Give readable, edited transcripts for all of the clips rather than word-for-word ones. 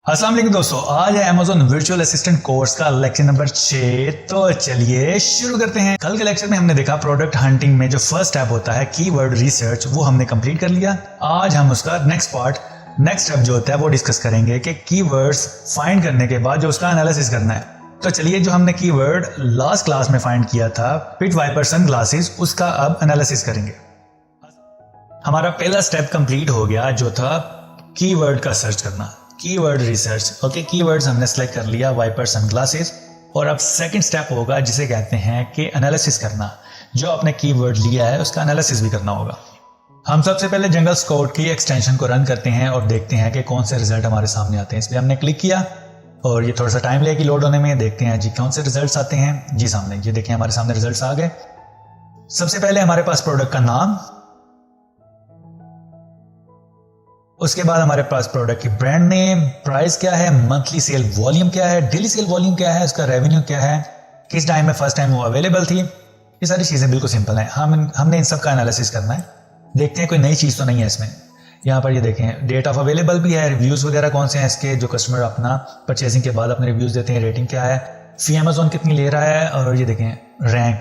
अस्सलाम वालेकुम दोस्तों, आज है अमेज़न वर्चुअल असिस्टेंट कोर्स का लेक्चर नंबर 6। तो चलिए शुरू करते हैं। कल के लेक्चर में हमने देखा प्रोडक्ट हंटिंग में जो फर्स्ट स्टेप होता है कीवर्ड रिसर्च, वो हमने कंप्लीट कर लिया। आज हम उसका नेक्स्ट स्टेप जो होता है वो डिस्कस करेंगे कि कीवर्ड्स फाइंड करने के बाद जो उसका एनालिसिस करना है। तो चलिए, जो हमने कीवर्ड लास्ट क्लास में फाइंड किया था पिट वाइपर सन ग्लासेस, उसका अब एनालिसिस करेंगे। हमारा पहला स्टेप कंप्लीट हो गया जो था कीवर्ड का सर्च करना, कीवर्ड रिसर्च। ओके, कीवर्ड्स हमने सेलेक्ट कर लिया वाइपर सनग्लासेस। और अब सेकंड स्टेप होगा जिसे कहते हैं कि एनालिसिस करना। जो आपने कीवर्ड लिया है उसका एनालिसिस भी करना होगा। हम सबसे पहले जंगल स्काउट की एक्सटेंशन को रन करते हैं और देखते हैं कि कौन से रिजल्ट हमारे सामने आते हैं। इस पर हमने क्लिक किया और ये थोड़ा सा टाइम लेगी लोड होने में। देखते हैं जी कौन से रिजल्ट आते हैं। जी सामने ये देखें, हमारे सामने रिजल्ट आ गए। सबसे पहले हमारे पास प्रोडक्ट का नाम, उसके बाद हमारे पास प्रोडक्ट की ब्रांड नेम, प्राइस क्या है, मंथली सेल वॉल्यूम क्या है, डेली सेल वॉल्यूम क्या है, उसका रेवेन्यू क्या है, किस टाइम में फर्स्ट टाइम वो अवेलेबल थी। ये सारी चीजें बिल्कुल सिंपल हैं। हमने इन सब का एनालिसिस करना है। देखते हैं कोई नई चीज तो नहीं है इसमें। यहाँ पर ये देखें, डेट ऑफ अवेलेबल भी है, रिव्यूज वगैरह कौन से हैं इसके, जो कस्टमर अपना परचेजिंग के बाद अपने रिव्यूज देते हैं, रेटिंग क्या है, फी अमेज़न कितनी ले रहा है, और ये देखें रैंक।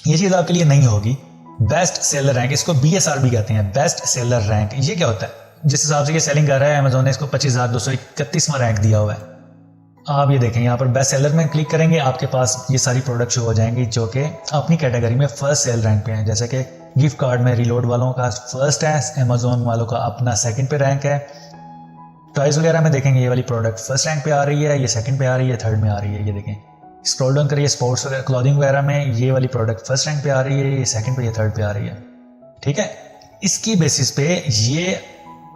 ये चीज आपके लिए नहीं होगी। बेस्ट सेलर रैंक, इसको BSR भी कहते हैं, बेस्ट सेलर रैंक। ये क्या होता है? जिस हिसाब से ये सेलिंग कर रहा है अमेज़न ने इसको 25,231वां रैंक दिया हुआ है। आप ये देखें, यहाँ पर बेस्ट सेलर में क्लिक करेंगे, आपके पास ये सारी प्रोडक्ट शो हो जाएंगी जो कि अपनी कैटेगरी में फर्स्ट सेल रैंक पे हैं। जैसे कि गिफ्ट कार्ड में रीलोड वालों का फर्स्ट है, अमेज़न वालों का अपना सेकंड पे रैंक है। टॉयज वगैरह में देखेंगे ये वाली प्रोडक्ट फर्स्ट रैंक पे आ रही है, ये सेकंड पे आ रही है, थर्ड में आ रही है। ये देखें, स्क्रॉल डाउन करिए, स्पोर्ट्स वगैरह क्लॉथिंग वगैरह में ये वाली प्रोडक्ट फर्स्ट रैंक पे आ रही है, ये सेकंड पे, ये थर्ड पे आ रही है। ठीक है, इसकी बेसिस पे ये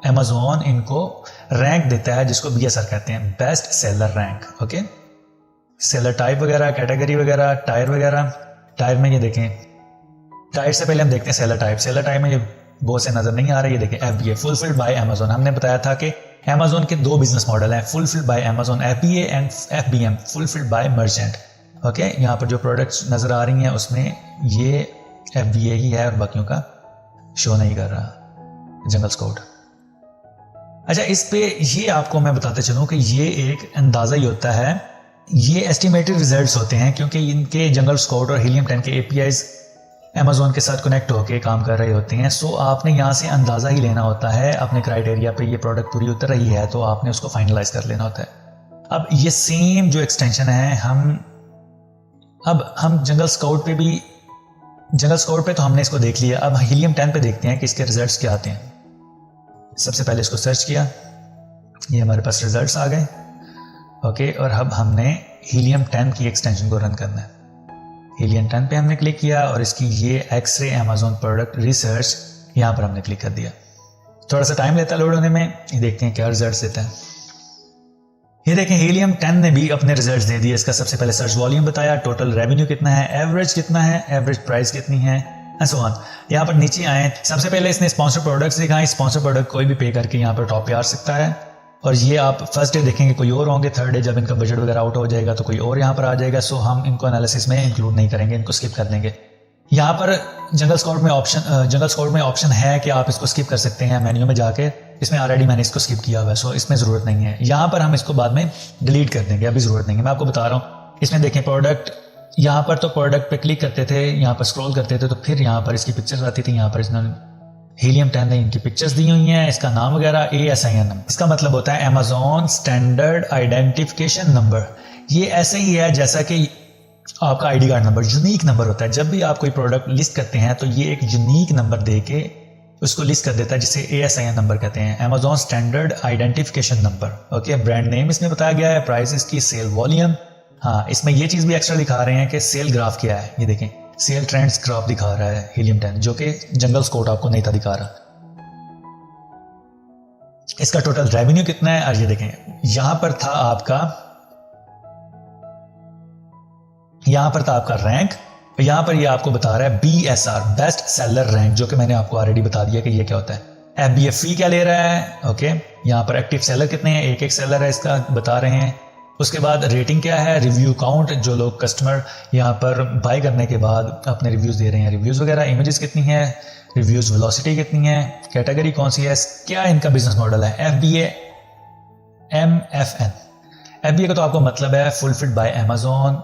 अमेज़न इनको रैंक देता है जिसको BSR कहते हैं, best seller rank. Okay, seller type वगैरह, कैटेगरी वगैरह, टायर वगैरह। टायर में ये देखें, टायर से पहले हम देखते हैं सेलर टाइप। सेलर टाइप में ये बहुत से नजर नहीं आ रहे। ये देखें FBA, फुलफिल्ड बाय अमेज़न। हमने बताया था कि अमेज़न के दो बिजनेस मॉडल हैं, fulfilled by Amazon FBA and FBM, fulfilled by merchant. Okay, यहाँ पर जो प्रोडक्ट्स नजर आ रही हैं उसमें ये FBA ही है और बाकियों का शो नहीं कर रहा जंगल स्काउट। अच्छा, इस पे ये आपको मैं बताते चलूं कि ये एक अंदाजा ही होता है, ये एस्टिमेटेड रिजल्ट्स होते हैं क्योंकि इनके जंगल स्काउट और हीलियम 10 के APIs अमेज़न के साथ कनेक्ट होकर काम कर रहे होते हैं। सो आपने यहाँ से अंदाजा ही लेना होता है अपने क्राइटेरिया पे ये प्रोडक्ट पूरी उतर रही है तो आपने उसको फाइनलाइज कर लेना होता है। अब ये सेम जो एक्सटेंशन है हम जंगल स्काउट पे तो हमने इसको देख लिया। अब हीलियम 10 पे देखते हैं कि इसके रिजल्ट्स क्या आते हैं। सबसे पहले इसको सर्च किया, ये हमारे पास रिजल्ट्स आ गए। ओके, और अब हमने हीलियम 10 की एक्सटेंशन को रन करना है। हीलियम 10 पे हमने क्लिक किया और इसकी ये एक्सरे अमेज़न प्रोडक्ट रिसर्च यहाँ पर हमने क्लिक कर दिया। थोड़ा सा टाइम लेता है लोड होने में। ये देखते हैं क्या रिजल्ट्स देता है। ये देखें, हीलियम 10 ने भी अपने रिजल्ट्स दे दिए। इसका सबसे पहले सर्च वॉल्यूम बताया, टोटल रेवेन्यू कितना है, एवरेज कितना है, एवरेज प्राइस कितनी है, एंड सो ऑन। यहाँ पर नीचे आए, सबसे पहले इसने स्पॉन्सर प्रोडक्ट्स दिखाए। स्पॉन्सर प्रोडक्ट कोई भी पे करके यहाँ पर टॉप पे आ सकता है। और ये आप फर्स्ट डे देखेंगे कोई और होंगे, थर्ड डे जब इनका बजट वगैरह आउट हो जाएगा तो कोई और यहाँ पर आ जाएगा। सो हम इनको एनालिसिस में इंक्लूड नहीं करेंगे, इनको स्किप कर देंगे। यहाँ पर जंगल स्काउट में ऑप्शन है कि आप इसको स्किप कर सकते हैं मेन्यू में जाके। इसमें ऑलरेडी मैंने इसको स्किप किया हुआ है, सो इसमें ज़रूरत नहीं है। यहाँ पर हम इसको बाद में डिलीट कर देंगे, अभी ज़रूरत नहीं है। मैं आपको बता रहा हूँ, इसमें देखें प्रोडक्ट, यहाँ पर तो प्रोडक्ट पे क्लिक करते थे, यहाँ पर स्क्रॉल करते थे तो फिर यहाँ पर इसकी पिक्चर्स आती थी। यहाँ पर इसने हीलियम 10 ने इनकी पिक्चर्स दी हुई हैं, इसका नाम वगैरह ASIN। इसका मतलब होता है अमेज़न स्टैंडर्ड आइडेंटिफिकेशन नंबर। ये ऐसे ही है जैसा कि आपका ID card number, unique number होता है। जब भी आप कोई प्रोडक्ट लिस्ट करते हैं तो ये एक यूनिक नंबर दे के उसको लिस्ट कर देता है, जिसे ASIN नंबर कहते हैं, Amazon standard identification number. Okay, brand name इसमें बताया गया है, प्राइस इसकी, सेल वॉल्यूम। हाँ, इसमें ये चीज भी एक्स्ट्रा दिखा रहे हैं कि सेल ग्राफ क्या है। ये देखें, सेल ट्रेंड्स ग्राफ दिखा रहा है हीलियम 10, जो कि जंगल स्काउट आपको नहीं था दिखा रहा। इसका टोटल रेवेन्यू कितना है, और ये देखें यहां पर था आपका रैंक। यहां पर ये आपको बता रहा है BSR, बेस्ट सेलर रैंक, जो कि मैंने आपको ऑलरेडी बता दिया कि ये क्या होता है। FBA फी क्या ले रहा है। ओके, यहाँ पर एक्टिव सेलर कितने हैं, एक सेलर है इसका बता रहे हैं। उसके बाद रेटिंग क्या है, रिव्यू काउंट, जो लोग कस्टमर यहाँ पर बाय करने के बाद अपने रिव्यूज दे रहे हैं, रिव्यूज वगैरह, इमेजेस कितनी है, रिव्यूज वेलोसिटी कितनी है, कैटेगरी कौन सी है, क्या इनका बिजनेस मॉडल है। FBA MFN, FBA का तो आपको मतलब है फुलफिल्ड बाय अमेजोन।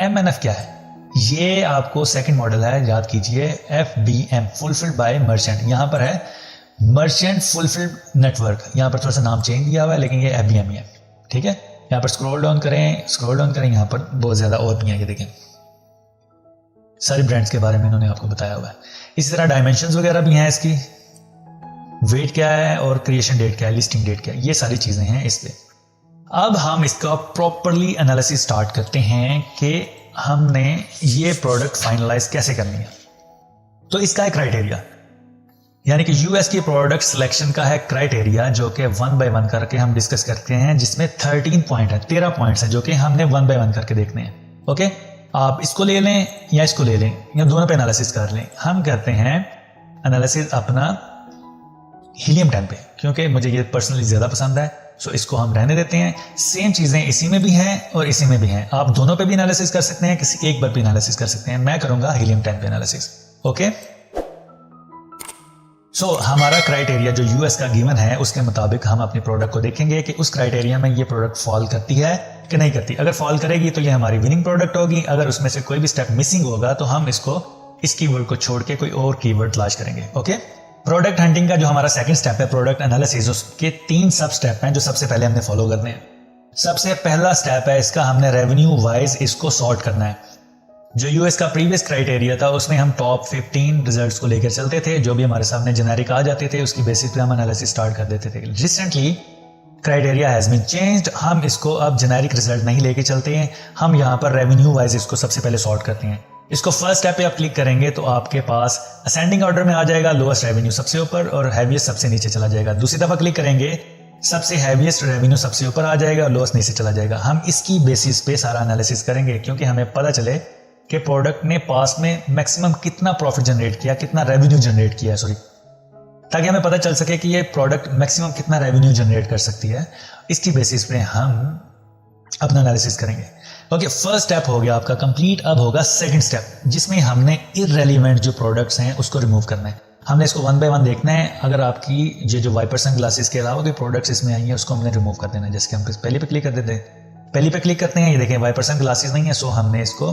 MNF क्या है? ये आपको सेकंड मॉडल है, याद कीजिए, FBM फुलफिल्ड बाय मर्चेंट। यहां पर है मर्चेंट फुलफिल्ड नेटवर्क, यहां पर थोड़ा सा नाम चेंज किया हुआ है लेकिन ये FBM ही है, ठीक है। यहां पर स्क्रॉल डाउन करें, यहां पर बहुत ज्यादा और भी है, ये देखें सारी ब्रांड्स के बारे में इन्होंने आपको बताया हुआ है। इसी तरह डायमेंशंस वगैरह भी हैं इसकी, वेट क्या है और क्रिएशन डेट क्या है, लिस्टिंग डेट क्या है, ये सारी चीजें हैं इस पे। अब हम इसका प्रॉपरली एनालिसिस स्टार्ट करते हैं कि हमने ये प्रोडक्ट फाइनलाइज कैसे करनी है। तो इसका है क्राइटेरिया, यानी कि यूएस की प्रोडक्ट सिलेक्शन का है क्राइटेरिया, जो कि 1 by 1 करके हम डिस्कस करते हैं, जिसमें 13 पॉइंट है, 13 पॉइंट्स हैं जो कि हमने 1 by 1 करके देखने हैं। ओके, आप इसको ले लें या इसको ले लें या दोनों पे एनालिसिस कर लें। हम करते हैं एनालिसिस अपना हीलियम 10 पे, क्योंकि मुझे ये पर्सनली ज्यादा पसंद है, सो इसको हम रहने देते हैं। सेम चीजें इसी में भी हैं और इसी में भी हैं, आप दोनों पे भी एनालिसिस कर सकते हैं, किसी एक पर भी एनालिसिस कर सकते हैं। मैं करूंगा हीलियम 10 पे एनालिसिस। ओके, सो हमारा क्राइटेरिया जो यूएस का गिवन है उसके मुताबिक हम अपने प्रोडक्ट को देखेंगे कि उस क्राइटेरिया में ये प्रोडक्ट फॉल करती है कि नहीं करती। अगर फॉल करेगी तो ये हमारी विनिंग प्रोडक्ट होगी, अगर उसमें से कोई भी स्टेप मिसिंग होगा तो हम इस कीवर्ड को छोड़ के कोई और कीवर्ड तलाश करेंगे। ओके, प्रोडक्ट हंटिंग का जो हमारा सेकंड स्टेप है प्रोडक्ट एनालिसिस, उसके 3 सब स्टेप हैं जो सबसे पहले हमने फॉलो करने हैं। सबसे पहला स्टेप है इसका, हमने रेवेन्यू वाइज इसको सॉर्ट करना है। जो यूएस का प्रीवियस क्राइटेरिया था उसमें हम टॉप 15 रिजल्ट्स को लेकर चलते थे, जो भी हमारे सामने जेनेरिक आ जाते थे उसकी बेसिस पे हम एनालिसिस स्टार्ट कर देते थे। Recently criteria has been changed, हम इसको अब जेनेरिक रिजल्ट नहीं लेके चलते हैं, हम यहाँ पर रेवेन्यू वाइज इसको सबसे पहले सॉर्ट करते हैं। इसको फर्स्ट स्टेप पे आप क्लिक करेंगे तो आपके पास असेंडिंग ऑर्डर में आ जाएगा, लोएस्ट रेवेन्यू सबसे ऊपर और हैवीएस्ट सबसे नीचे चला जाएगा। दूसरी दफा क्लिक करेंगे, सबसे हैवीएस्ट रेवेन्यू सबसे ऊपर आ जाएगा और लोएस्ट नीचे चला जाएगा। हम इसकी बेसिस पे सारा एनालिसिस करेंगे, क्योंकि हमें पता चले कि प्रोडक्ट ने पास में मैक्सिमम कितना प्रॉफिट जनरेट किया, कितना रेवेन्यू जनरेट किया, ताकि हमें पता चल सके कि ये प्रोडक्ट मैक्सिमम कितना रेवेन्यू जनरेट कर सकती है। इसकी बेसिस पे हम अपना एनालिसिस करेंगे। ओके, फर्स्ट स्टेप हो गया आपका कंप्लीट। अब होगा सेकंड स्टेप, जिसमें हमने इररेलेवेंट जो प्रोडक्ट्स हैं उसको रिमूव करना है। हमने इसको 1 by 1 देखना है। अगर आपकी जो वाइपर सनग्लासेस के अलावा कोई प्रोडक्ट्स इसमें आई हैं उसको हमने रिमूव कर देना है। जैसे कि हम पहले पे क्लिक कर देते हैं, पहले पे क्लिक करते हैं, ये देखें वाइपर सनग्लासेस नहीं है, सो हमने इसको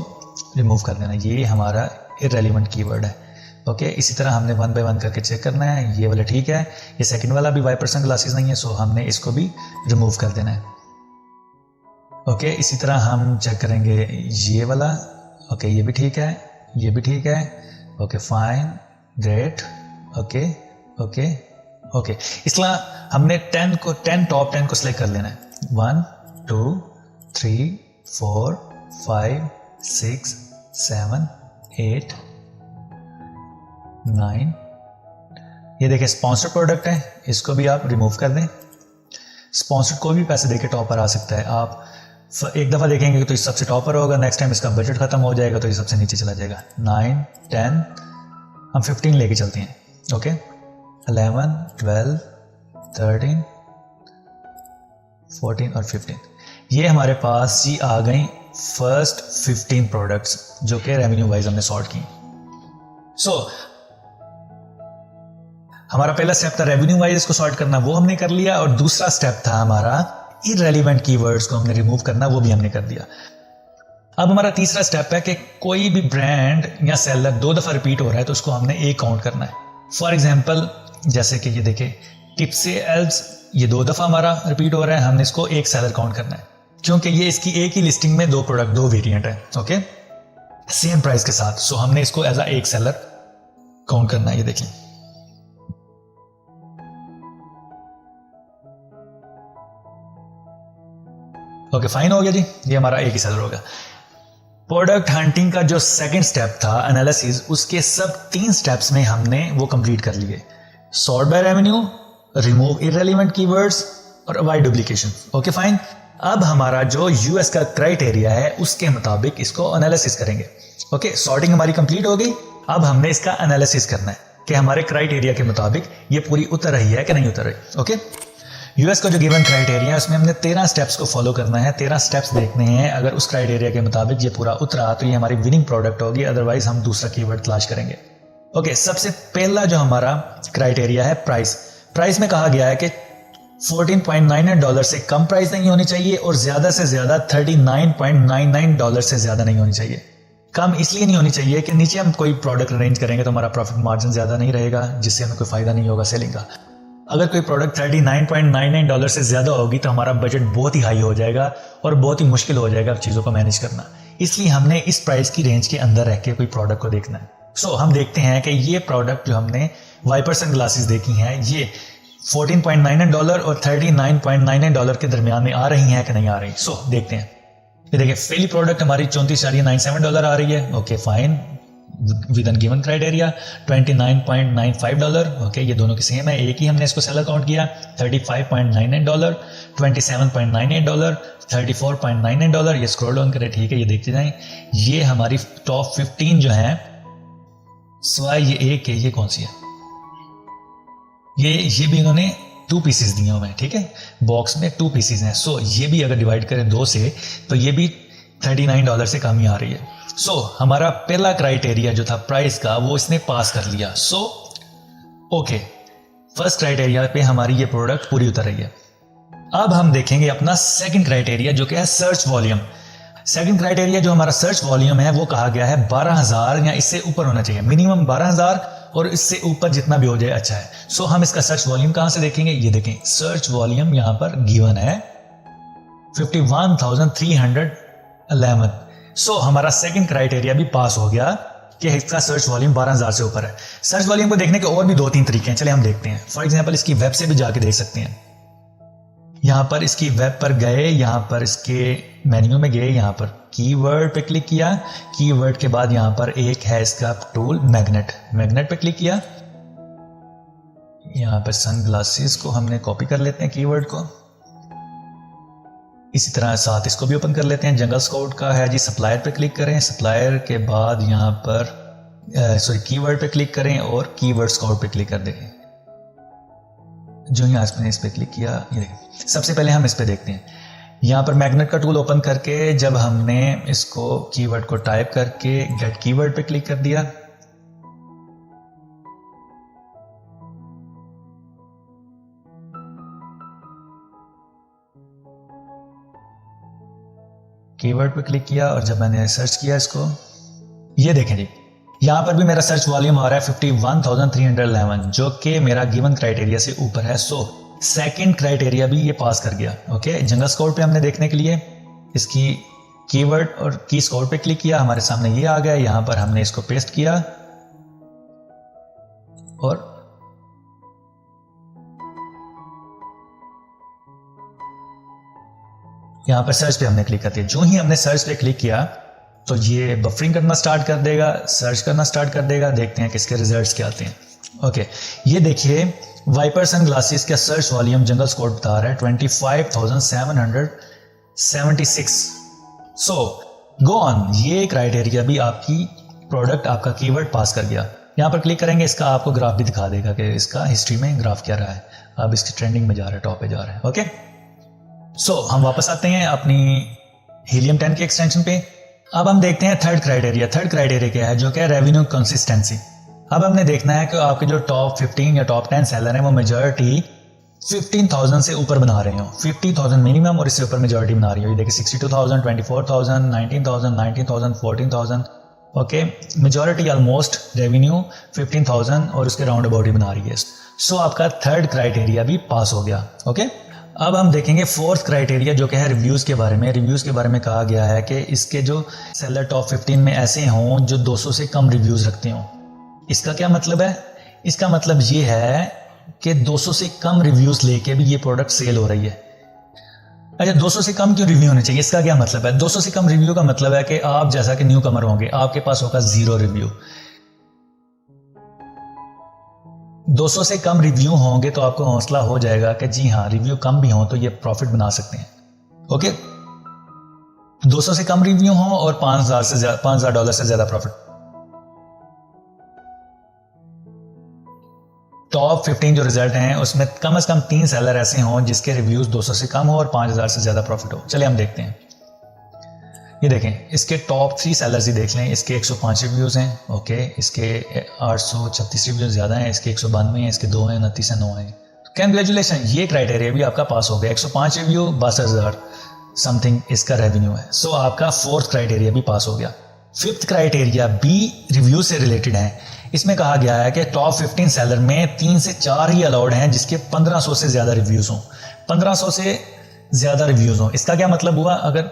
रिमूव कर देना। ये हमारा इररेलेवेंट कीवर्ड है। ओके, इसी तरह हमने 1 by 1 करके चेक करना है, ये वाला ठीक है, ये सेकंड वाला भी वाइपर सनग्लासेस नहीं है, सो हमने इसको भी रिमूव कर देना है। ओके, इसी तरह हम चेक करेंगे ये वाला। ओके, ये भी ठीक है, ये भी ठीक है। Okay, fine, great. Okay okay okay, इसलिए हमने 10 टॉप 10 को सिलेक्ट कर लेना है। 1 2 3 4 5 6 7 8 9। ये देखिए स्पॉन्सर्ड प्रोडक्ट है, इसको भी आप रिमूव कर दें। स्पॉन्सर्ड को भी पैसे देके टॉप पर आ सकता है। आप एक दफ़ा देखेंगे तो ये सबसे टॉपर होगा, नेक्स्ट टाइम इसका बजट खत्म हो जाएगा तो ये सबसे नीचे चला जाएगा। 9 10, हम 15 लेके चलते हैं। ओके, 11 12 13 14 और 15, ये हमारे पास ही आ गई फर्स्ट 15 प्रोडक्ट्स जो कि रेवेन्यू वाइज हमने सॉर्ट की। हमारा पहला स्टेप था रेवेन्यू वाइज इसको सॉर्ट करना, वो हमने कर लिया, और दूसरा स्टेप था हमारा इररेलेवेंट कीवर्ड्स को हमने रिमूव करना, वो भी हमने कर दिया। अब हमारा तीसरा स्टेप है कि कोई भी ब्रांड या सेलर 2 दफा रिपीट हो रहा है तो उसको हमने एक काउंट करना है। फॉर एग्जांपल जैसे कि ये देखें टिप्से एल्ब्स, ये 2 दफा हमारा रिपीट हो रहा है, हमने इसको एक सेलर काउंट करना है, क्योंकि ये इसकी एक ही लिस्टिंग में 2 प्रोडक्ट 2 वेरिएंट है। ओके, सेम प्राइस के साथ, सो हमने इसको एज एक सेलर काउंट करना है। ये देखें, ओके फाइन हो गया जी, ये हमारा एक ही सेलर होगा। प्रोडक्ट हंटिंग का जो सेकंड स्टेप था एनालिसिस, उसके सब 3 स्टेप्स में हमने वो कंप्लीट कर लिए। Sort by revenue, remove irrelevant keywords और अवॉइड डुप्लीकेशन। ओके फाइन, अब हमारा जो यूएस का क्राइटेरिया है उसके मुताबिक इसको एनालिसिस करेंगे। ओके, सॉर्टिंग हमारी कंप्लीट हो गई, अब हमने इसका एनालिसिस करना है कि हमारे क्राइटेरिया के मुताबिक ये पूरी उतर रही है कि नहीं उतर रही। ओके, यूएस का जो गिवन क्राइटेरिया है उसमें हमने 13 स्टेप्स को फॉलो करना है, 13 स्टेप्स देखने हैं। अगर उस क्राइटेरिया के मुताबिक ये पूरा उतरा तो ये हमारी विनिंग प्रोडक्ट होगी, अदरवाइज हम दूसरा कीवर्ड तलाश करेंगे। ओके, सबसे पहला जो हमारा क्राइटेरिया है प्राइस। प्राइस में कहा गया है कि $14.99 से कम प्राइस नहीं होनी चाहिए और ज्यादा से ज्यादा $39.99 से ज्यादा नहीं होनी चाहिए। कम इसलिए नहीं होनी चाहिए कि नीचे हम कोई प्रोडक्ट अरेंज करेंगे तो हमारा प्रॉफिट मार्जिन ज्यादा नहीं रहेगा, जिससे हमें कोई फायदा नहीं होगा सेलिंग का। अगर कोई प्रोडक्ट $39.99 से ज्यादा होगी तो हमारा बजट बहुत ही हाई हो जाएगा और बहुत ही मुश्किल हो जाएगा चीजों को मैनेज करना। इसलिए हमने इस प्राइस की रेंज के अंदर रह के कोई प्रोडक्ट को देखना है। सो हम देखते हैं कि ये प्रोडक्ट जो हमने वाइपर सनग्लासेस देखी हैं ये $14.99 और $39.99 के दरमियान में आ रही हैं कि नहीं आ रही। सो देखते हैं। ये देखिए पहली प्रोडक्ट हमारी $34.97 आ रही है। Okay fine, with an given criteria. $29.95, okay ये दोनों की सेम है, एक ही हमने इसको सेल अकाउंट किया। $35.99, $27.98, $34.99, ये स्क्रॉल डाउन करें, ठीक है, ये देखते जाएं। ये हमारी टॉप 15 जो है, सिवाय ये एक है, ये कौन सी है, ये भी इन्होंने 2 पीसेस दिए हुए हैं, ठीक है, बॉक्स में 2 पीसेस हैं। सो ये भी अगर डिवाइड करें 2 से तो ये भी $39 से कम ही आ रही है। सो हमारा पहला क्राइटेरिया जो था प्राइस का वो इसने पास कर लिया। सो ओके, फर्स्ट क्राइटेरिया पे हमारी ये प्रोडक्ट पूरी उतर रही है। अब हम देखेंगे अपना सेकंड क्राइटेरिया जो कि है सर्च वॉल्यूम। सेकंड क्राइटेरिया जो हमारा सर्च वॉल्यूम है वो कहा गया है 12,000 या इससे ऊपर होना चाहिए, मिनिमम 12,000 और इससे ऊपर जितना भी हो जाए अच्छा है। सो हम इसका सर्च वॉल्यूम कहां से देखेंगे, ये देखें सर्च वॉल्यूम यहां पर गिवन है 51,311। सो हमारा सेकंड क्राइटेरिया भी पास हो गया कि इसका सर्च वॉल्यूम 12,000 से ऊपर है। सर्च वॉल्यूम को देखने के और भी 2-3 तरीके हैं, चले हम देखते हैं। फॉर एग्जांपल इसकी वेब से भी जाके देख सकते हैं। यहां पर इसकी वेब पर गए, यहां पर इसके मेन्यू में गए, यहां पर कीवर्ड पे क्लिक किया, कीवर्ड के बाद यहां पर एक है इसका टूल मैग्नेट पे क्लिक किया। यहां पर सनग्लासेस को हमने कॉपी कर लेते हैं कीवर्ड को, इसी तरह साथ इसको भी ओपन कर लेते हैं। जंगल स्काउट का है जी, सप्लायर पे क्लिक करें, सप्लायर के बाद यहां पर कीवर्ड पे क्लिक करें और कीवर्ड स्काउट पे क्लिक कर दें। जो ही आज मैंने इस पे क्लिक किया, ये देखिए सबसे पहले हम इस पे देखते हैं। यहाँ पर मैग्नेट का टूल ओपन करके जब हमने इसको कीवर्ड को टाइप करके गेट कीवर्ड पे क्लिक कर दिया, कीवर्ड पे क्लिक किया और जब मैंने सर्च किया इसको, ये देखें जी यहां पर भी मेरा सर्च वॉल्यूम आ रहा है 51,311 जो कि मेरा गिवन क्राइटेरिया से ऊपर है। सो सेकंड क्राइटेरिया भी ये पास कर गया। ओके, जंगल स्काउट पे हमने देखने के लिए इसकी कीवर्ड और की स्काउट पे क्लिक किया, हमारे सामने ये आ गया। यहां पर हमने इसको पेस्ट किया और यहां पर सर्च पे हमने क्लिक कर दिया। जो ही हमने सर्च पे क्लिक किया तो ये बफरिंग करना स्टार्ट कर देगा, सर्च करना स्टार्ट कर देगा। देखते हैं किसके रिजल्ट्स क्या आते हैं। ओके, ये देखिए वाइपर सनग्लासेस का सर्च वॉल्यूम जंगल स्काउट बता रहा है 25,776। सो गो ऑन, ये क्राइटेरिया भी आपकी प्रोडक्ट, आपका कीवर्ड पास कर गया। यहां पर क्लिक करेंगे, इसका आपको ग्राफ भी दिखा देगा कि इसका हिस्ट्री में ग्राफ क्या रहा है। अब इसकी ट्रेंडिंग में जा रहा है, टॉप पे जा रहा है। ओके, सो हम वापस आते हैं अपनी हीलियम 10 के एक्सटेंशन पे। अब हम देखते हैं थर्ड क्राइटेरिया। थर्ड क्राइटेरिया क्या है, जो क्या है रेवेन्यू कंसिस्टेंसी। अब हमने देखना है कि आपके जो टॉप 15 या टॉप 10 सेलर हैं वो मेजॉरिटी 15,000 से ऊपर बना रहे हो। 50,000 मिनिमम और इससे ऊपर मेजॉरिटी बना रही हो। ये देखिए 62,000, 24,000, 19,000, 19,000, 14,000। ओके, मेजॉरिटी ऑलमोस्ट रेवेन्यू 15,000 और उसके राउंड अबाउट ही बना रही है। सो आपका थर्ड क्राइटेरिया भी पास हो गया। ओके, अब हम देखेंगे फोर्थ क्राइटेरिया जो कि है रिव्यूज़ के बारे में। रिव्यूज़ के बारे में कहा गया है कि इसके जो सेलर टॉप 15 में ऐसे हों जो 200 से कम रिव्यूज़ रखते हों। इसका क्या मतलब है, इसका मतलब ये है कि 200 से कम रिव्यूज़ लेके भी ये प्रोडक्ट सेल हो रही है। अच्छा, 200 से कम क्यों रिव्यू होने चाहिए, इसका क्या मतलब है? 200 से कम रिव्यू का मतलब है कि आप जैसा कि न्यू कमर होंगे, आपके पास होगा 0 रिव्यू। 200 से कम रिव्यू होंगे तो आपको हौसला हो जाएगा कि जी हाँ, रिव्यू कम भी हो तो ये प्रॉफिट बना सकते हैं। ओके, 200 से कम रिव्यू हो और $5,000 से ज्यादा प्रॉफिट। टॉप 15 जो रिजल्ट हैं उसमें कम से कम 3 सेलर ऐसे हों जिसके रिव्यूज 200 से कम हो और 5,000 से ज्यादा प्रॉफिट हो। चलिए हम देखते हैं। ये देखें, इसके टॉप 3 सेलर्स ही देख लें। इसके 105 रिव्यूज हैं। ओके, इसके 836 रिव्यूज ज्यादा हैं, इसके 192 हैं, इसके 2 हैं, 29 है, 9 हैं। कैंग्रेचुलेशन, ये क्राइटेरिया भी आपका पास हो गया। 105 रिव्यू, 62,000 समथिंग इसका रेवेन्यू है। सो आपका फोर्थ क्राइटेरिया भी पास हो गया। फिफ्थ क्राइटेरिया बी रिव्यू से रिलेटेड है। इसमें कहा गया है कि टॉप 15 सेलर में 3 से 4 ही अलाउड हैं जिसके 1500 से ज्यादा रिव्यूज हों। 1500 से ज्यादा रिव्यूज हों, इसका क्या मतलब हुआ? अगर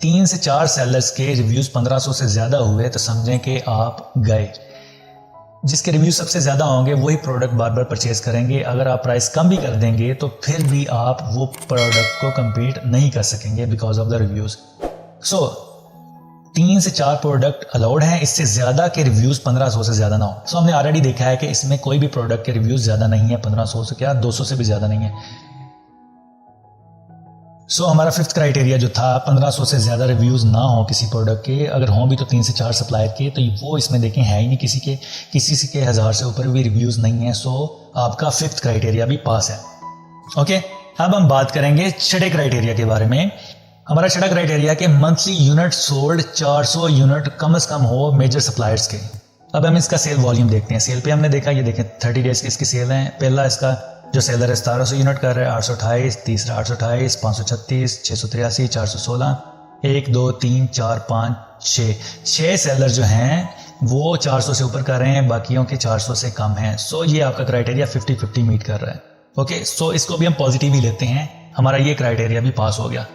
3 से 4 सेलर्स के रिव्यूज 1500 से ज्यादा हुए तो समझें कि आप गए। जिसके रिव्यू सबसे ज्यादा होंगे वही प्रोडक्ट बार बार परचेज करेंगे। अगर आप प्राइस कम भी कर देंगे तो फिर भी आप वो प्रोडक्ट को compete नहीं कर सकेंगे बिकॉज ऑफ द रिव्यूज। सो 3 से 4 प्रोडक्ट अलाउड हैं, इससे ज्यादा के रिव्यूज 1500 से ज्यादा ना हो। सो हमने ऑलरेडी देखा है कि इसमें कोई भी प्रोडक्ट के रिव्यूज ज्यादा नहीं है, 1500 से क्या 200 से भी ज्यादा नहीं है। सो हमारा फिफ्थ क्राइटेरिया जो था 1500 से ज्यादा रिव्यूज ना हो किसी प्रोडक्ट के, अगर हों भी तो 3 से 4 सप्लायर के, तो वो इसमें देखें है ही नहीं किसी के 1000 से ऊपर भी रिव्यूज नहीं है। सो आपका फिफ्थ क्राइटेरिया भी पास है। ओके, अब हम बात करेंगे छठे क्राइटेरिया के बारे में। हमारा छठा क्राइटेरिया कि मंथली यूनिट सोल्ड 400 यूनिट कम से कम हो मेजर सप्लायर्स के। अब हम इसका सेल वॉल्यूम देखते हैं। सेल पे हमने देखा, ये देखें 30 डेज की इसकी सेल है। पहला इसका जो सेलर है 1700 यूनिट कर रहा है, 828, तीसरा 828, 536, 683, 416, 1 2 3 4 5 6 सेलर जो हैं वो 400 से ऊपर कर रहे हैं, बाकियों के 400 से कम हैं। सो ये आपका क्राइटेरिया 50-50 मीट कर रहा है। ओके, सो इसको भी हम पॉजिटिव ही लेते हैं, हमारा ये क्राइटेरिया भी पास हो गया।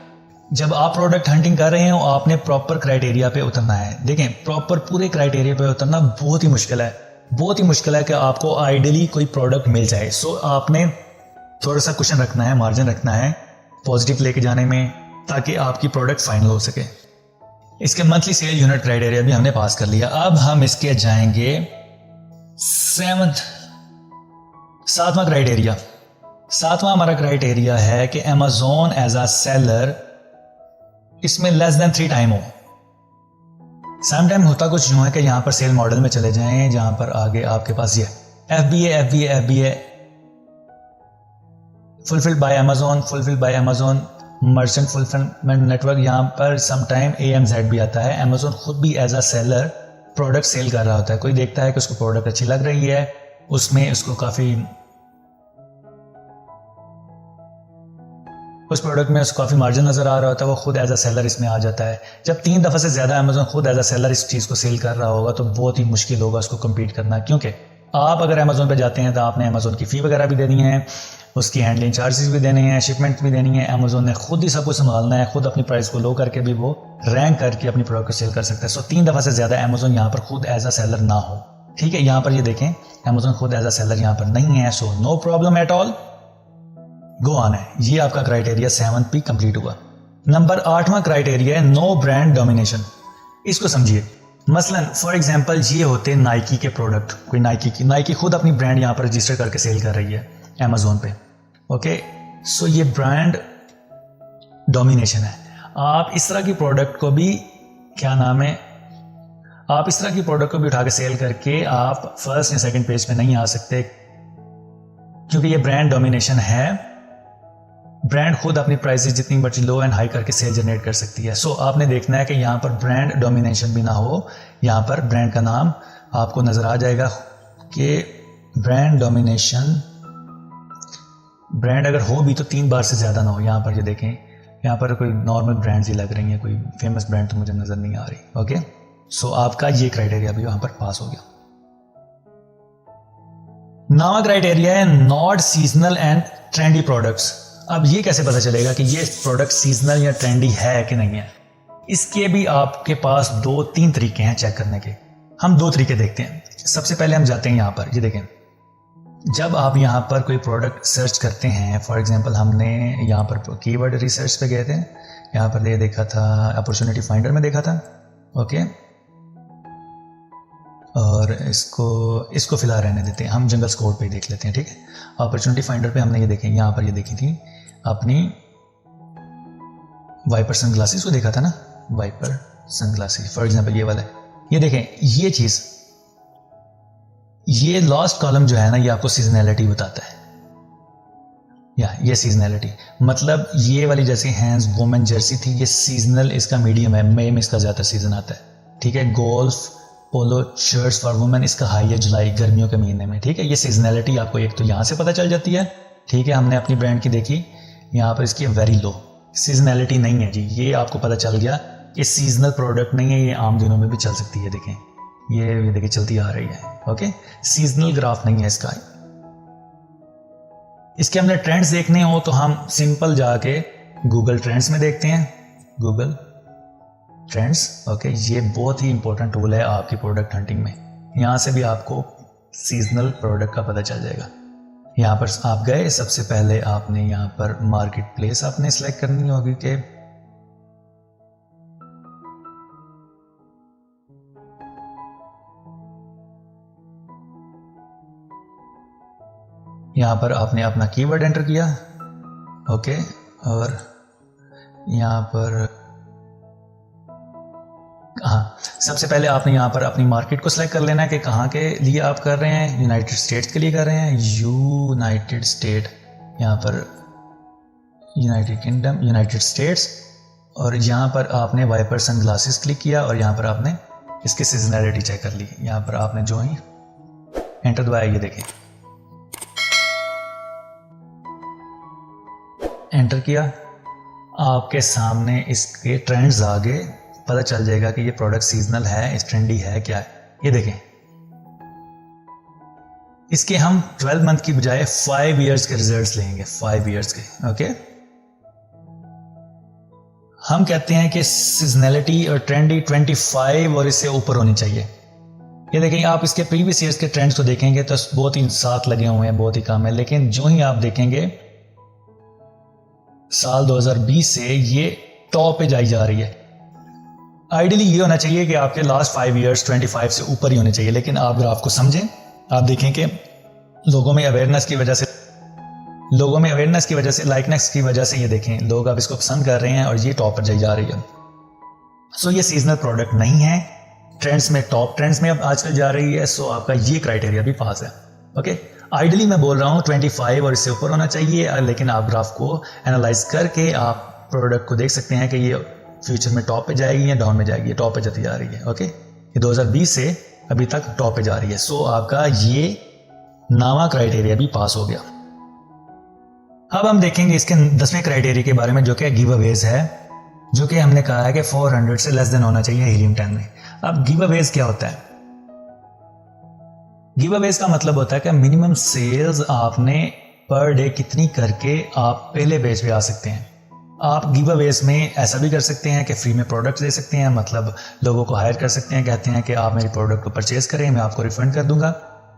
जब आप प्रोडक्ट हंटिंग कर रहे हो आपने प्रॉपर क्राइटेरिया पे उतरना है। देखें, प्रॉपर पूरे क्राइटेरिया पे उतरना बहुत ही मुश्किल है, बहुत ही मुश्किल है कि आपको आइडियली कोई प्रोडक्ट मिल जाए। सो आपने थोड़ा सा क्वेश्चन रखना है, मार्जिन रखना है पॉजिटिव लेके जाने में, ताकि आपकी प्रोडक्ट फाइनल हो सके। इसके मंथली सेल यूनिट क्राइटेरिया भी हमने पास कर लिया। अब हम इसके जाएंगे सातवां क्राइटेरिया। सातवां हमारा क्राइटेरिया है कि Amazon एज अ सेलर इसमें लेस देन 3 टाइम हो। सम टाइम होता कुछ यूं है कि यहां पर सेल मॉडल में चले जाएं जहां पर आगे आपके पास ये FBA fulfilled by Amazon merchant fulfilment network, यहां पर सम टाइम AMZ भी आता है। Amazon खुद भी as a seller product sell कर रहा होता है। कोई देखता है कि उसको प्रोडक्ट अच्छी लग रही है, उसमें उसको उस प्रोडक्ट में उसको काफ़ी मार्जिन नजर आ रहा होता है, वो खुद एज अ सेलर इसमें आ जाता है। जब 3 दफ़ा से ज़्यादा Amazon खुद एज अ सेलर इस चीज़ को सेल कर रहा होगा तो बहुत ही मुश्किल होगा उसको कम्पीट करना, क्योंकि आप अगर Amazon पे जाते हैं तो आपने Amazon की फ़ी वगैरह भी देनी है, उसकी हैंडलिंग चार्जेस भी देने हैं, शिपमेंट भी देनी है। Amazon ने खुद ही सब कुछ संभालना है, खुद अपनी प्राइस को लो करके भी वो रैंक करके अपनी प्रोडक्ट को सेल कर सकता है। सो 3 दफ़ा से ज़्यादा Amazon यहाँ पर खुद एज अ सेलर ना हो। ठीक है, यहाँ पर ये देखें Amazon खुद एज अ सेलर यहाँ पर नहीं है। So no problem at all, go on है। ये आपका क्राइटेरिया 7 भी कंप्लीट हुआ। नंबर 8वां क्राइटेरिया है नो ब्रांड डोमिनेशन। इसको समझिए, मसलन फॉर एग्जांपल ये होते नाइकी के प्रोडक्ट, कोई नाइकी खुद अपनी ब्रांड यहाँ पर रजिस्टर करके सेल कर रही है Amazon पे। ओके, सो ये ब्रांड डोमिनेशन है। आप इस तरह की प्रोडक्ट को भी आप इस तरह की प्रोडक्ट को भी उठा के सेल करके आप फर्स्ट या सेकंड पेज पे नहीं आ सकते, क्योंकि ये ब्रांड डोमिनेशन है। ब्रांड खुद अपनी प्राइसेस जितनी मर्जी लो एंड हाई करके सेल जनरेट कर सकती है। सो आपने देखना है कि यहाँ पर ब्रांड डोमिनेशन भी ना हो, यहाँ पर ब्रांड का नाम आपको नजर आ जाएगा कि ब्रांड डोमिनेशन, ब्रांड अगर हो भी तो 3 बार से ज्यादा ना हो। यहाँ पर ये देखें, यहाँ पर कोई नॉर्मल ब्रांड्स ही लग रही हैं, कोई फेमस ब्रांड तो मुझे नजर नहीं आ रही। ओके, सो आपका ये क्राइटेरिया भी वहां पर पास हो गया। 9वां क्राइटेरिया है not seasonal and trendy products. अब ये कैसे पता चलेगा कि ये प्रोडक्ट सीजनल या ट्रेंडी है कि नहीं है? इसके भी आपके पास 2-3 तरीके हैं चेक करने के। हम 2 तरीके देखते हैं। सबसे पहले हम जाते हैं यहाँ पर, ये देखें, जब आप यहाँ पर कोई प्रोडक्ट सर्च करते हैं, फॉर एग्जांपल हमने यहाँ पर कीवर्ड रिसर्च पे गए थे, यहाँ पर ये देखा था, अपॉर्चुनिटी फाइंडर में देखा था। ओके, और इसको फिलहाल रहने देते हैं, हम जंगल स्कोर पे देख लेते हैं। ठीक है, अपॉर्चुनिटी फाइंडर पे हमने ये देखें, यहाँ पर ये देखी थी अपनी वाइपर सनग्लासेस को देखा था ना, वाइपर सनग्लासेस फॉर एग्जांपल ये वाला है। ये देखें, ये चीज, ये लास्ट कॉलम जो है ना, ये आपको सीजनैलिटी बताता है। या ये सीजनैलिटी मतलब ये वाली जैसे हैंड्स वुमेन जर्सी थी, ये सीजनल इसका मीडियम है, मई में इसका ज्यादा सीजन आता है। ठीक है, golf polo shirts for women इसका हाई है जुलाई गर्मियों के महीने में। ठीक है, ये सीजनैलिटी आपको एक तो यहाँ से पता चल जाती है, ठीक है, हमने अपनी ब्रांड की देखी, यहाँ पर इसकी वेरी लो, सीजनैलिटी नहीं है जी, ये आपको पता चल गया कि सीजनल प्रोडक्ट नहीं है, ये आम दिनों में भी चल सकती है। देखें ये देखिए चलती आ रही है। ओके, सीजनल ग्राफ नहीं है इसका। इसके हमने ट्रेंड्स देखने हो तो हम सिंपल जाके गूगल ट्रेंड्स में देखते हैं, गूगल ट्रेंड्स। ओके, ये बहुत ही इंपॉर्टेंट टूल है आपकी प्रोडक्ट हंटिंग में। यहाँ से भी आपको सीजनल प्रोडक्ट का पता चल जाएगा। यहाँ पर आप गए, सबसे पहले आपने यहाँ पर मार्केट प्लेस आपने सेलेक्ट करनी होगी कि यहाँ पर आपने अपना कीवर्ड एंटर किया। ओके, और यहाँ पर हाँ, सबसे पहले आपने यहाँ पर अपनी मार्केट को सिलेक्ट कर लेना है कि कहाँ के लिए आप कर रहे हैं। यूनाइटेड स्टेट्स के लिए कर रहे हैं, यूनाइटेड स्टेट, यहाँ पर यूनाइटेड किंगडम, यूनाइटेड स्टेट्स। और यहाँ पर आपने वाइपर सन ग्लासेस क्लिक किया और यहाँ पर आपने इसकी सीजनैलिटी चेक कर ली। यहाँ पर आपने जो ही एंटर दबाया, ये देखें एंटर किया, आपके सामने इसके ट्रेंड्स आगे पता चल जाएगा कि ये प्रोडक्ट सीजनल है, ट्रेंडी है, क्या है। ये देखें, इसके हम 12 मंथ की बजाय 5 इयर्स के रिजल्ट्स लेंगे, 5 इयर्स के। ओके, हम कहते हैं कि सीजनैलिटी और ट्रेंडी 25 और इससे ऊपर होनी चाहिए। ये देखें, आप इसके प्रीवियस ईयर्स के ट्रेंड्स को देखेंगे तो बहुत ही साथ लगे हुए हैं, बहुत ही कम है। लेकिन जो ही आप देखेंगे साल 2020 से ये टॉप पे जाई जा रही है। आइडियली ये होना चाहिए कि आपके लास्ट 5 इयर्स 25 से ऊपर ही होने चाहिए। लेकिन आप ग्राफ को समझें, आप देखें कि लोगों में अवेयरनेस की वजह से, लाइकनेस की वजह से ये देखें लोग अब इसको पसंद कर रहे हैं और ये टॉप पर जाई जा रही है। सो ये सीजनल प्रोडक्ट नहीं है, ट्रेंड्स में टॉप ट्रेंड्स में अब आजकल जा रही है। सो आपका ये क्राइटेरिया भी पास है। ओके, आइडियली मैं बोल रहा हूँ 25 और इससे ऊपर होना चाहिए। लेकिन आप ग्राफ को एनालाइज करके आप प्रोडक्ट को देख सकते हैं कि ये फ्यूचर में टॉप पे जाएगी या डाउन में जाएगी। टॉप पे जाती जा रही है। ओके, ये 2020 से अभी तक टॉप पे जा रही है। सो आपका ये नावा क्राइटेरिया भी पास हो गया। अब हम देखेंगे इसके 10वें क्राइटेरिया के बारे में, जो कि गिव अवेज है, जो कि हमने कहा है कि 400 से लेस देन होना चाहिए हीलियम 10 में। अब गिव अवेज क्या होता है? गिव अवेज का मतलब होता है कि मिनिमम सेल्स आपने पर डे कितनी करके आप पहले पेज पे आ सकते हैं। आप गिव अवेज में ऐसा भी कर सकते हैं कि फ्री में प्रोडक्ट्स दे सकते हैं, मतलब लोगों को हायर कर सकते हैं, कहते हैं कि आप मेरी प्रोडक्ट को परचेज करें, मैं आपको रिफंड कर दूंगा।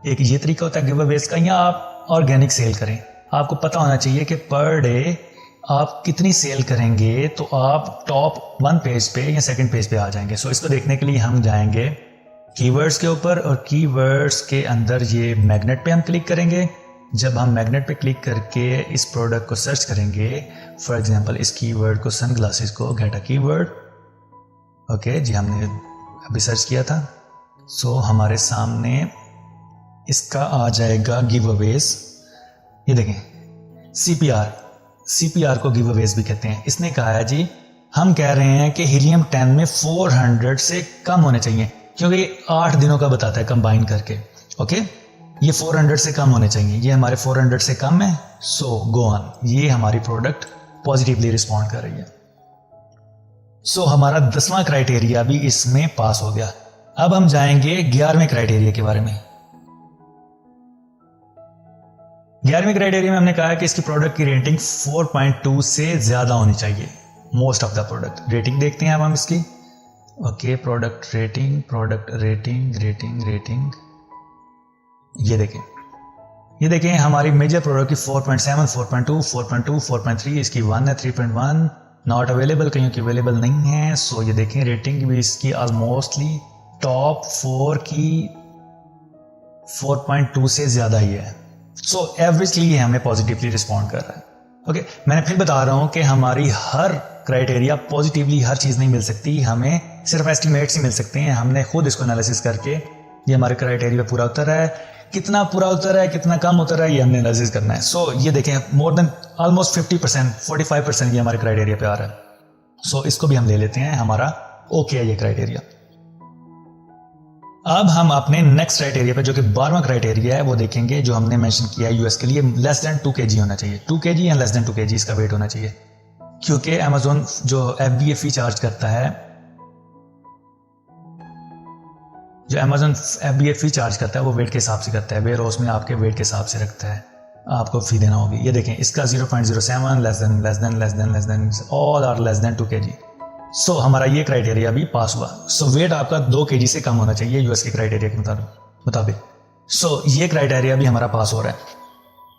एक ये तरीका होता है गिव अवेज का। या आप ऑर्गेनिक सेल करें। आपको पता होना चाहिए कि पर डे आप कितनी सेल करेंगे तो आप टॉप 1 पेज पे या 2nd पेज पे आ जाएंगे। सो इसको देखने के लिए हम जाएंगे कीवर्ड्स के ऊपर और कीवर्ड्स के अंदर ये मैग्नेट पे हम क्लिक करेंगे। जब हम मैग्नेट पे क्लिक करके इस प्रोडक्ट को सर्च करेंगे, फॉर एग्जांपल इस कीवर्ड को, सनग्लासेस को, गेट अ कीवर्ड। ओके जी, हमने अभी सर्च किया था। सो हमारे सामने इसका आ जाएगा गिव अवेज। ये देखें, सीपीआर को गिव अवेज भी कहते हैं। इसने कहा है जी, हम कह रहे हैं कि हीलियम 10 में 400 से कम होने चाहिए, क्योंकि ये 8 दिनों का बताता है कंबाइन करके। ओके, ये 400 से कम होने चाहिए। ये हमारे 400 से कम है। सो गो ऑन, ये हमारी प्रोडक्ट पॉजिटिवली रिस्पॉन्ड कर रही है। सो हमारा 10वां क्राइटेरिया भी इसमें पास हो गया। अब हम जाएंगे 11वें क्राइटेरिया के बारे में। 11वें क्राइटेरिया में हमने कहा कि इसकी प्रोडक्ट की रेटिंग 4.2 से ज्यादा होनी चाहिए। Most of the product rating देखते हैं अब हम इसकी। ओके, प्रोडक्ट रेटिंग, ये देखें हमारी मेजर प्रोडक्ट की 4.7, 4.2, 4.2, 4.3, इसकी 1 है, 3.1 नॉट अवेलेबल, कहीं की अवेलेबल नहीं है। सो ये देखें रेटिंग भी इसकी ऑलमोस्टली टॉप 4 की 4.2 से ज्यादा ही है। सो एवरेजली ये हमें पॉजिटिवली रिस्पॉन्ड कर रहा है। ओके, मैंने फिर बता रहा हूं कि हमारी हर क्राइटेरिया पॉजिटिवली हर चीज नहीं मिल सकती, हमें सिर्फ एस्टिमेट्स ही मिल सकते हैं। हमने खुद इसको एनालिसिस करके ये हमारे क्राइटेरिया पूरा उतर रहा है, कितना पूरा उतर रहा है, कितना कम उतर रहा है, ये हमने एनालिसिस करना है। सो ये देखें मोर देन ऑलमोस्ट 50%, 45% ये हमारे क्राइटेरिया पे आ रहा है। सो इसको भी हम ले लेते हैं, हमारा ओके है ये क्राइटेरिया। अब हम अपने नेक्स्ट क्राइटेरिया पे, जो कि 12वां क्राइटेरिया है, वो देखेंगे जो हमने मेंशन किया है यूएस के लिए, लेस देन 2 kg होना चाहिए। 2 kg या लेस देन 2 kg इसका वेट होना चाहिए, क्योंकि अमेजोन जो FBA फी चार्ज करता है, जो अमेजोन FBA फी चार्ज करता है वो वेट के हिसाब से करता है, वेयर हाउस में आपके वेट के हिसाब से रखता है, आपको फी देना होगी। ये देखें इसका 0.07 less than all are less than 2 kg। So हमारा ये क्राइटेरिया भी पास हुआ। सो वेट आपका 2 kg से कम होना चाहिए यूएस के क्राइटेरिया के मुताबिक। सो ये क्राइटेरिया भी हमारा पास हो रहा है।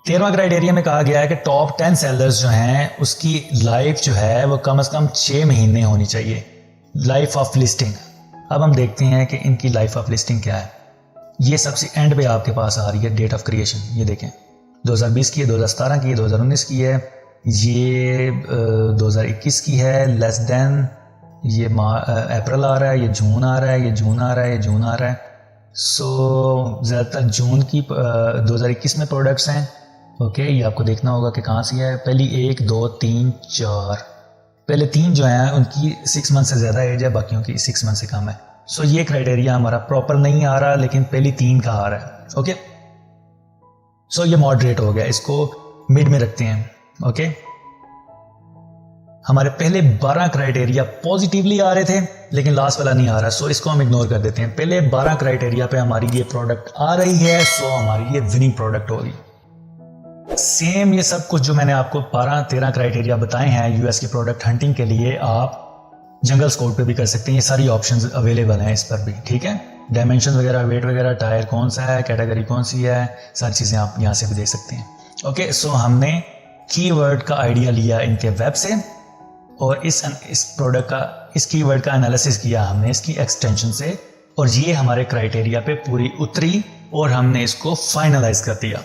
13वां क्राइटेरिया में कहा गया है कि टॉप 10 सेलर्स जो हैं उसकी लाइफ जो है वो कम से कम 6 महीने होनी चाहिए, लाइफ ऑफ लिस्टिंग। अब हम देखते हैं कि इनकी लाइफ ऑफ लिस्टिंग क्या है। ये सबसे एंड पे आपके पास आ रही है डेट ऑफ क्रिएशन। ये देखें 2020 की है, 2017 की है, 2019 की है, ये 2021 की है, लेस देन ये अप्रैल आ रहा है, ये जून आ रहा है, ये जून आ रहा है, ये जून आ रहा है। सो ज़्यादातर जून की 2021 में प्रोडक्ट्स हैं। ओके, ये आपको देखना होगा कि कहाँ से है। पहली 1 2 3 4, पहले 3 जो हैं उनकी 6 मंथ से ज़्यादा एज है, बाकियों की 6 मंथ से कम है। सो ये क्राइटेरिया हमारा प्रॉपर नहीं आ रहा, लेकिन पहली 3 का आ रहा है। ओके, सो ये मॉडरेट हो गया, इसको मिड में रखते हैं। ओके, हमारे पहले 12 क्राइटेरिया पॉजिटिवली आ रहे थे, लेकिन लास्ट वाला नहीं आ रहा, सो इसको हम इग्नोर कर देते हैं। पहले 12 क्राइटेरिया पे हमारी ये प्रोडक्ट आ रही है, सो हमारी ये विनिंग प्रोडक्ट होगी। सेम ये सब कुछ जो मैंने आपको 12-13 क्राइटेरिया बताए हैं यूएस की प्रोडक्ट हंटिंग के लिए, आप जंगल स्कोर पे भी कर सकते हैं। ये सारी ऑप्शंस अवेलेबल हैं इस पर भी, ठीक है। डायमेंशन वगैरह, वेट वगैरह, टायर कौन सा है, कैटेगरी कौन सी है, सारी चीज़ें आप यहाँ से भी देख सकते हैं। ओके, सो हमने कीवर्ड का आइडिया लिया इनके वेब से, और इस प्रोडक्ट का, इस कीवर्ड का एनालिसिस किया हमने इसकी एक्सटेंशन से, और ये हमारे क्राइटेरिया पे पूरी उतरी और हमने इसको फाइनलाइज कर दिया।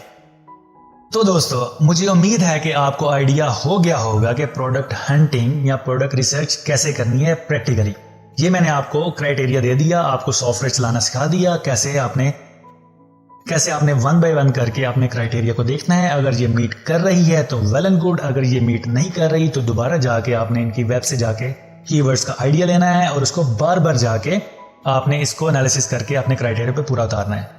तो दोस्तों, मुझे उम्मीद है कि आपको आइडिया हो गया होगा कि प्रोडक्ट हंटिंग या प्रोडक्ट रिसर्च कैसे करनी है प्रैक्टिकली। ये मैंने आपको क्राइटेरिया दे दिया, आपको सॉफ्टवेयर चलाना सिखा दिया, कैसे आपने 1 by 1 करके अपने क्राइटेरिया को देखना है। अगर ये मीट कर रही है तो वेल एंड गुड, अगर ये मीट नहीं कर रही तो दोबारा जाके आपने इनकी वेब से जाके कीवर्ड्स का आइडिया लेना है, और उसको बार बार जाके आपने इसको एनालिसिस करके अपने क्राइटेरिया पे पूरा उतारना है।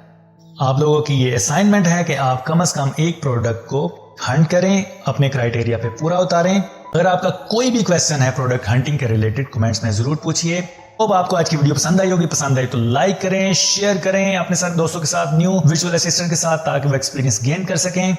आप लोगों की ये असाइनमेंट है कि आप कम से कम एक प्रोडक्ट को हंट करें, अपने क्राइटेरिया पे पूरा उतारें। अगर आपका कोई भी क्वेश्चन है प्रोडक्ट हंटिंग के रिलेटेड, कमेंट्स में जरूर पूछिए। अब आपको आज की वीडियो पसंद आई होगी, पसंद आई तो लाइक करें, शेयर करें अपने साथ दोस्तों के साथ, न्यू विजुअल असिस्टेंट के साथ, ताकि वो एक्सपीरियंस गेन कर सकें।